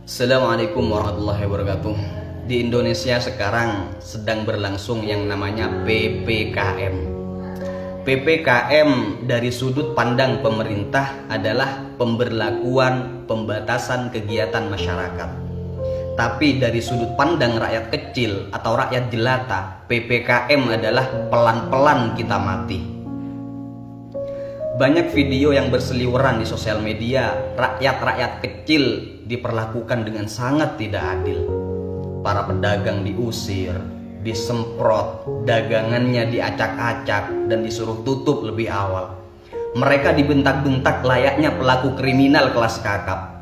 Assalamualaikum warahmatullahi wabarakatuh. Di Indonesia sekarang sedang berlangsung yang namanya PPKM. PPKM dari sudut pandang pemerintah adalah pemberlakuan pembatasan kegiatan masyarakat. Tapi dari sudut pandang rakyat kecil atau rakyat jelata, PPKM adalah pelan-pelan kita mati. Banyak video yang berseliweran di sosial media, rakyat-rakyat kecil diperlakukan dengan sangat tidak adil. Para pedagang diusir, disemprot, dagangannya diacak-acak dan disuruh tutup lebih awal. Mereka dibentak-bentak layaknya pelaku kriminal kelas kakap.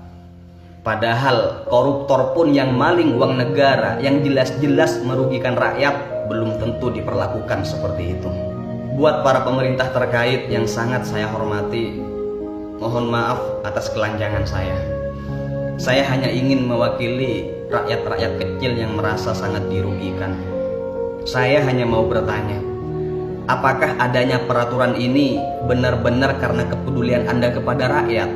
Padahal koruptor pun yang maling uang negara, yang jelas-jelas merugikan rakyat, belum tentu diperlakukan seperti itu. Buat para pemerintah terkait yang sangat saya hormati, mohon maaf atas kelancangan saya. Saya hanya ingin mewakili rakyat-rakyat kecil yang merasa sangat dirugikan. Saya hanya mau bertanya, apakah adanya peraturan ini benar-benar karena kepedulian Anda kepada rakyat?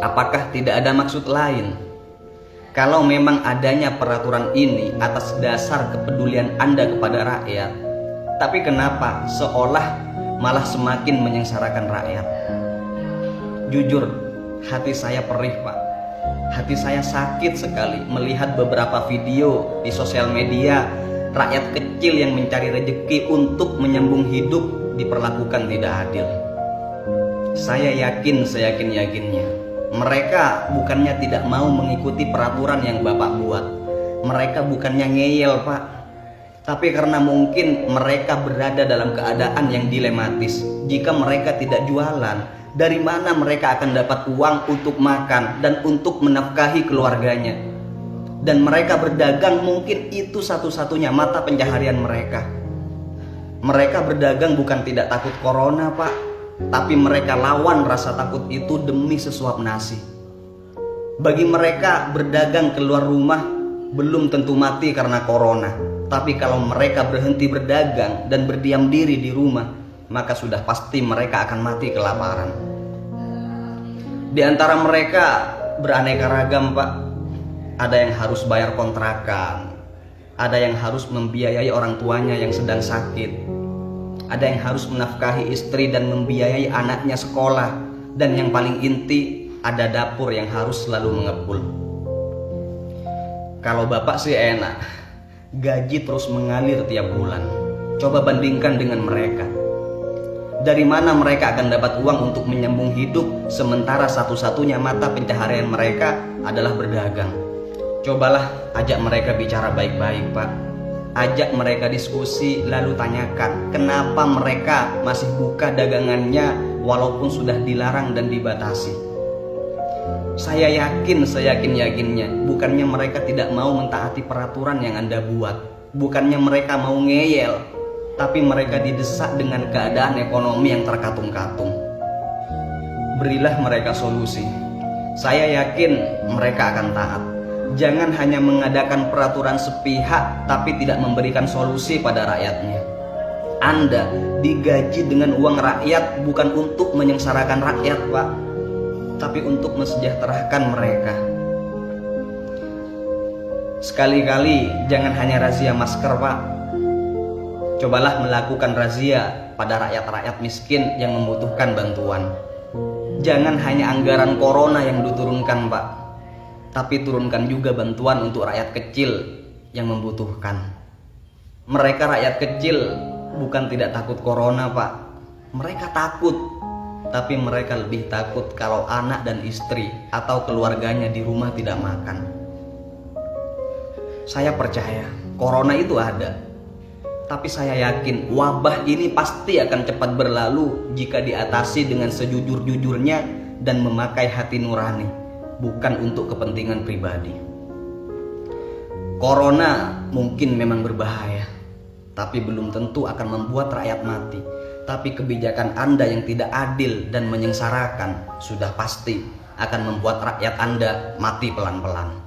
Apakah tidak ada maksud lain? Kalau memang adanya peraturan ini atas dasar kepedulian Anda kepada rakyat, tapi kenapa seolah malah semakin menyengsarakan rakyat? Jujur, hati saya perih, Pak. Hati saya sakit sekali melihat beberapa video di sosial media rakyat kecil yang mencari rezeki untuk menyambung hidup diperlakukan tidak adil. Saya yakin, seyakin-yakinnya, mereka bukannya tidak mau mengikuti peraturan yang Bapak buat. Mereka bukannya ngeyel, Pak. Tapi karena mungkin mereka berada dalam keadaan yang dilematis. Jika mereka tidak jualan, dari mana mereka akan dapat uang untuk makan dan untuk menafkahi keluarganya? Dan mereka berdagang mungkin itu satu-satunya mata pencaharian mereka. Mereka berdagang bukan tidak takut corona, Pak, tapi mereka lawan rasa takut itu demi sesuap nasi. Bagi mereka berdagang keluar rumah belum tentu mati karena corona, tapi kalau mereka berhenti berdagang dan berdiam diri di rumah, maka sudah pasti mereka akan mati kelaparan. Di antara mereka beraneka ragam, Pak. Ada yang harus bayar kontrakan, ada yang harus membiayai orang tuanya yang sedang sakit, ada yang harus menafkahi istri dan membiayai anaknya sekolah, dan yang paling inti, ada dapur yang harus selalu mengepul. Kalau Bapak sih enak, gaji terus mengalir tiap bulan. Coba bandingkan dengan mereka. Dari mana mereka akan dapat uang untuk menyambung hidup, sementara satu-satunya mata pencaharian mereka adalah berdagang? Cobalah ajak mereka bicara baik-baik, Pak. Ajak mereka diskusi, lalu tanyakan kenapa mereka masih buka dagangannya walaupun sudah dilarang dan dibatasi. Saya yakin, seyakin-yakinnya, bukannya mereka tidak mau mentaati peraturan yang Anda buat, bukannya mereka mau ngeyel, tapi mereka didesak dengan keadaan ekonomi yang terkatung-katung. Berilah mereka solusi. Saya yakin mereka akan taat. Jangan hanya mengadakan peraturan sepihak tapi tidak memberikan solusi pada rakyatnya. Anda digaji dengan uang rakyat bukan untuk menyengsarakan rakyat, Pak, tapi untuk mensejahterakan mereka. Sekali-kali jangan hanya razia masker, Pak. Cobalah melakukan razia pada rakyat-rakyat miskin yang membutuhkan bantuan. Jangan hanya anggaran corona yang diturunkan, Pak, tapi turunkan juga bantuan untuk rakyat kecil yang membutuhkan. Mereka rakyat kecil bukan tidak takut corona, Pak. Mereka takut, tapi mereka lebih takut kalau anak dan istri atau keluarganya di rumah tidak makan. Saya percaya corona itu ada, tapi saya yakin wabah ini pasti akan cepat berlalu jika diatasi dengan sejujur-jujurnya dan memakai hati nurani, bukan untuk kepentingan pribadi. Corona mungkin memang berbahaya, tapi belum tentu akan membuat rakyat mati. Tapi kebijakan Anda yang tidak adil dan menyengsarakan sudah pasti akan membuat rakyat Anda mati pelan-pelan.